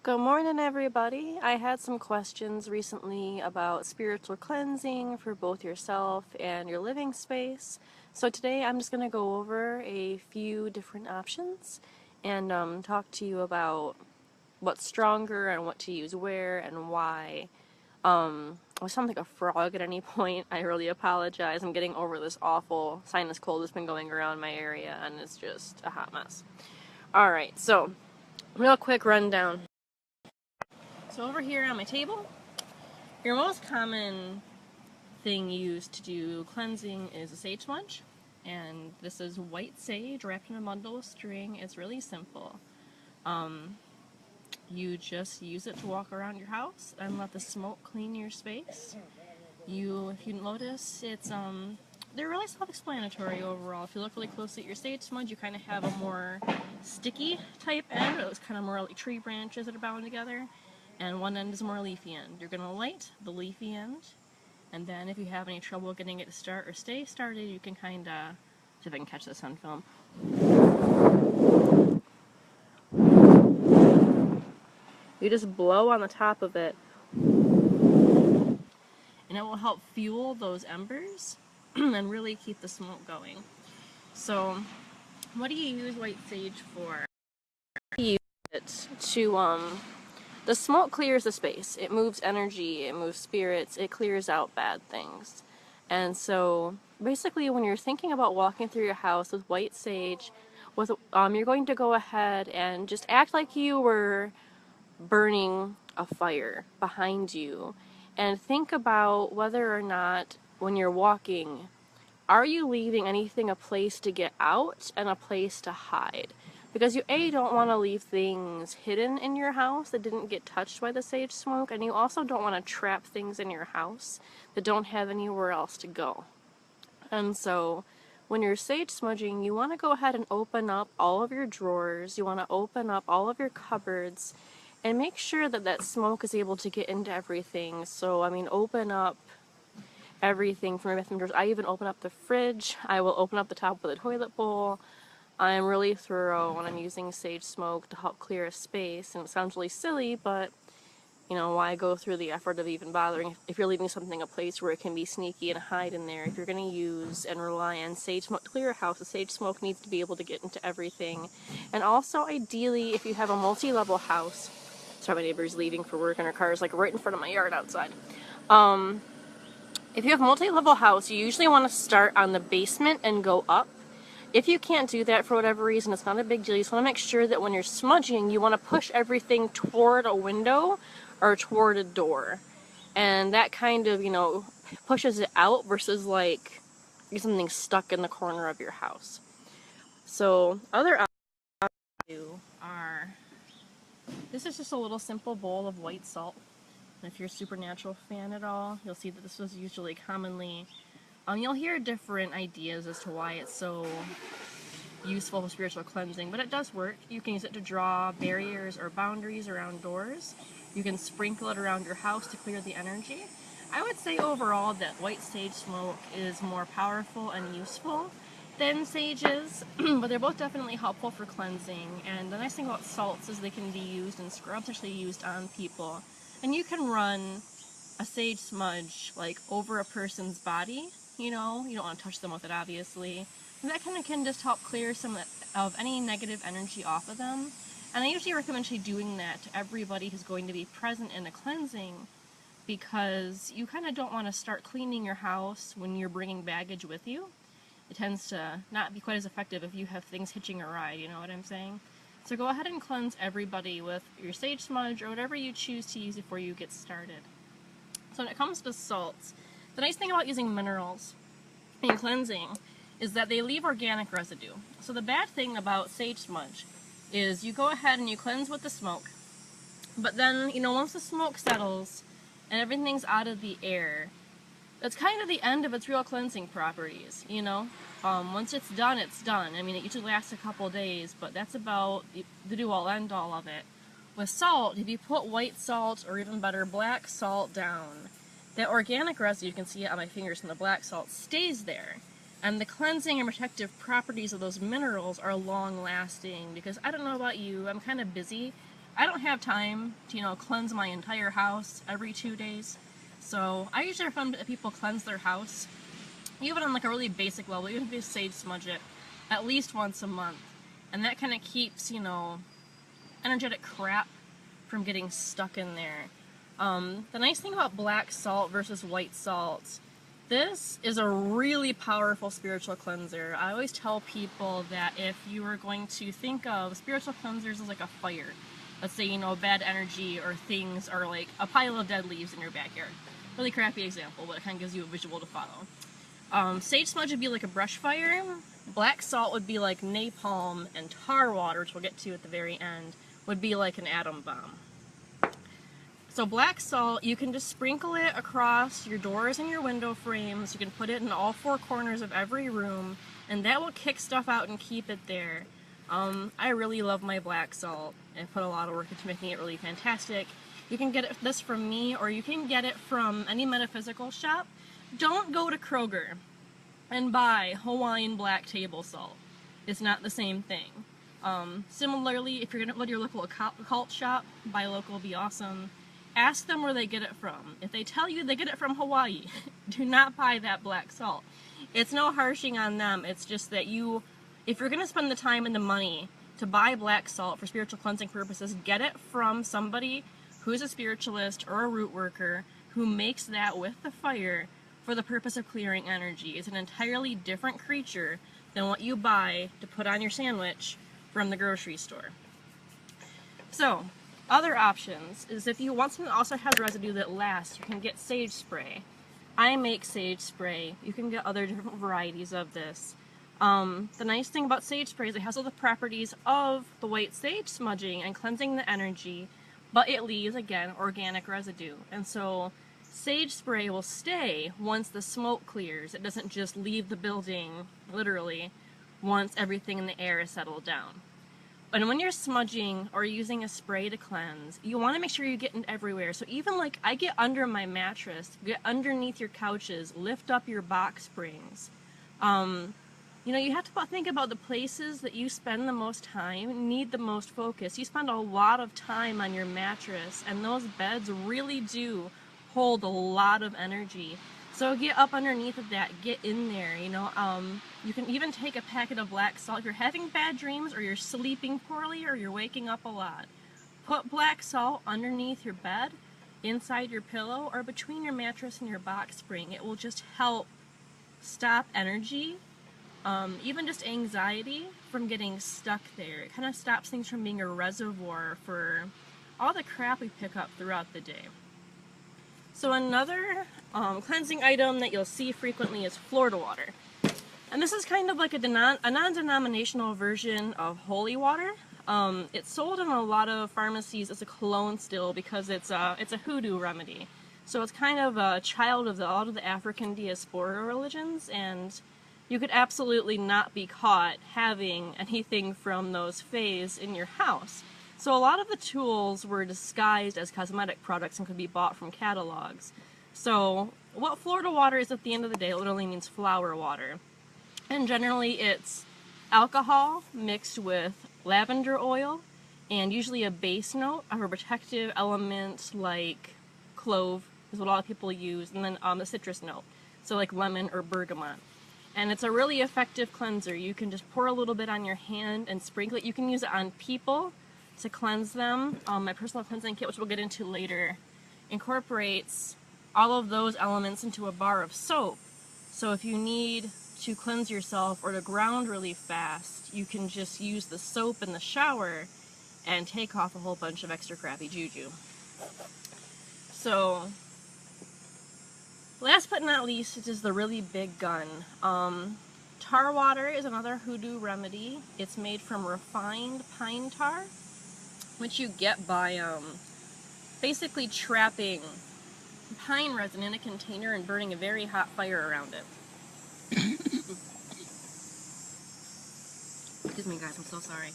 Good morning, everybody. I had some questions recently about spiritual cleansing for both yourself and your living space. So today I'm just going to go over a few different options and talk to you about what's stronger and what to use where and why. I sound like a frog at any point. I really apologize. I'm getting over this awful sinus cold that's been going around my area, and it's just a hot mess. Alright, so real quick rundown. So over here on my table, your most common thing used to do cleansing is a sage sponge. And this is white sage wrapped in a bundle of string. It's really simple. You just use it to walk around your house and let the smoke clean your space. If you notice, they're really self-explanatory overall. If you look really closely at your sage sponge, you kind of have a more sticky type end. It's kind of more like tree branches that are bound together. And one end is a more leafy end. You're going to light the leafy end, and then if you have any trouble getting it to start or stay started, you can kind of, see if I can catch this on film. You just blow on the top of it, and it will help fuel those embers and really keep the smoke going. So, what do you use white sage for? You use it to, the smoke clears the space. It moves energy, it moves spirits, it clears out bad things. And so, basically, when you're thinking about walking through your house with white sage, you're going to go ahead and just act like you were burning a fire behind you, and think about whether or not, when you're walking, are you leaving anything a place to get out and a place to hide? Because you don't want to leave things hidden in your house that didn't get touched by the sage smoke, and you also don't want to trap things in your house that don't have anywhere else to go. And so when you're sage smudging, you want to go ahead and open up all of your drawers, you want to open up all of your cupboards, and make sure that that smoke is able to get into everything. So, open up everything from my bathroom drawers. I even open up the fridge. I will open up the top of the toilet bowl. I am really thorough when I'm using sage smoke to help clear a space, and it sounds really silly, but why go through the effort of even bothering if you're leaving something a place where it can be sneaky and hide in there? If you're going to use and rely on sage smoke to clear a house, the sage smoke needs to be able to get into everything. And also, ideally, if you have a multi-level house, sorry, my neighbor's leaving for work and her car is like right in front of my yard outside. If you have a multi-level house, you usually want to start on the basement and go up. If you can't do that for whatever reason, it's not a big deal. You just want to make sure that when you're smudging, you want to push everything toward a window or toward a door. And that kind of, pushes it out versus like something stuck in the corner of your house. So, other options are, this is just a little simple bowl of white salt. And if you're a supernatural fan at all, you'll see that this was usually commonly, you'll hear different ideas as to why it's so useful for spiritual cleansing, but it does work. You can use it to draw barriers or boundaries around doors. You can sprinkle it around your house to clear the energy. I would say overall that white sage smoke is more powerful and useful than sage is, but they're both definitely helpful for cleansing. And the nice thing about salts is they can be used in scrubs, actually used on people. And you can run a sage smudge like over a person's body, you don't want to touch them with it, obviously. And that kind of can just help clear some of any negative energy off of them. And I usually recommend actually doing that to everybody who's going to be present in the cleansing, because you kind of don't want to start cleaning your house when you're bringing baggage with you. It tends to not be quite as effective if you have things hitching a ride, you know what I'm saying? So go ahead and cleanse everybody with your sage smudge or whatever you choose to use before you get started. So when it comes to salts, the nice thing about using minerals in cleansing is that they leave organic residue. So the bad thing about sage smudge is you go ahead and you cleanse with the smoke, but then, once the smoke settles and everything's out of the air, that's kind of the end of its real cleansing properties, Once it's done, it's done. It usually lasts a couple days, but that's about the do-all end-all of it. With salt, if you put white salt, or even better, black salt down, that organic residue, you can see it on my fingers from the black salt, stays there. And the cleansing and protective properties of those minerals are long-lasting, because I don't know about you, I'm kind of busy. I don't have time to, you know, cleanse my entire house every 2 days. So I usually recommend that people cleanse their house, even on like a really basic level, even if you sage smudge it, at least once a month. And that kind of keeps, you know, energetic crap from getting stuck in there. The nice thing about black salt versus white salt, this is a really powerful spiritual cleanser. I always tell people that if you are going to think of spiritual cleansers as like a fire, let's say, you know, bad energy or things are like a pile of dead leaves in your backyard. Really crappy example, but it kind of gives you a visual to follow. Sage smudge would be like a brush fire. Black salt would be like napalm, and tar water, which we'll get to at the very end, would be like an atom bomb. So black salt, you can just sprinkle it across your doors and your window frames. You can put it in all 4 corners of every room, and that will kick stuff out and keep it there. I really love my black salt and put a lot of work into making it really fantastic. You can get this from me, or you can get it from any metaphysical shop. Don't go to Kroger and buy Hawaiian black table salt. It's not the same thing. Similarly, if you're going to go to your local occult shop, buy local, be awesome. Ask them where they get it from. If they tell you they get it from Hawaii, do not buy that black salt. It's no harshing on them. It's just that if you're going to spend the time and the money to buy black salt for spiritual cleansing purposes, get it from somebody who's a spiritualist or a root worker who makes that with the fire for the purpose of clearing energy. It's an entirely different creature than what you buy to put on your sandwich from the grocery store. So, other options is if you want something that also has residue that lasts, you can get sage spray. I make sage spray. You can get other different varieties of this. The nice thing about sage spray is it has all the properties of the white sage smudging and cleansing the energy, but it leaves, again, organic residue. And so sage spray will stay once the smoke clears. It doesn't just leave the building, literally, once everything in the air is settled down. And when you're smudging or using a spray to cleanse, you want to make sure you get it everywhere. So even like I get under my mattress, get underneath your couches, lift up your box springs. You know, you have to think about the places that you spend the most time, need the most focus. You spend a lot of time on your mattress, and those beds really do hold a lot of energy. So get up underneath of that, get in there, you know. You can even take a packet of black salt. If you're having bad dreams, or you're sleeping poorly, or you're waking up a lot, put black salt underneath your bed, inside your pillow, or between your mattress and your box spring. It will just help stop energy, even just anxiety, from getting stuck there. It kind of stops things from being a reservoir for all the crap we pick up throughout the day. So another cleansing item that you'll see frequently is Florida water. And this is kind of like a non-denominational version of holy water. It's sold in a lot of pharmacies as a cologne still because it's a hoodoo remedy. So it's kind of a child of a lot of the African diaspora religions, and you could absolutely not be caught having anything from those fays in your house. So a lot of the tools were disguised as cosmetic products and could be bought from catalogs. So what Florida water is at the end of the day, it literally means flower water. And generally it's alcohol mixed with lavender oil and usually a base note of a protective element like clove is what a lot of people use, and then a citrus note, so like lemon or bergamot. And it's a really effective cleanser. You can just pour a little bit on your hand and sprinkle it. You can use it on people to cleanse them. My personal cleansing kit, which we'll get into later, incorporates all of those elements into a bar of soap. So if you need to cleanse yourself or to ground really fast, you can just use the soap in the shower and take off a whole bunch of extra crappy juju. So last but not least, it is the really big gun. Tar water is another hoodoo remedy. It's made from refined pine tar, which you get by basically trapping pine resin in a container and burning a very hot fire around it. Excuse me guys, I'm so sorry.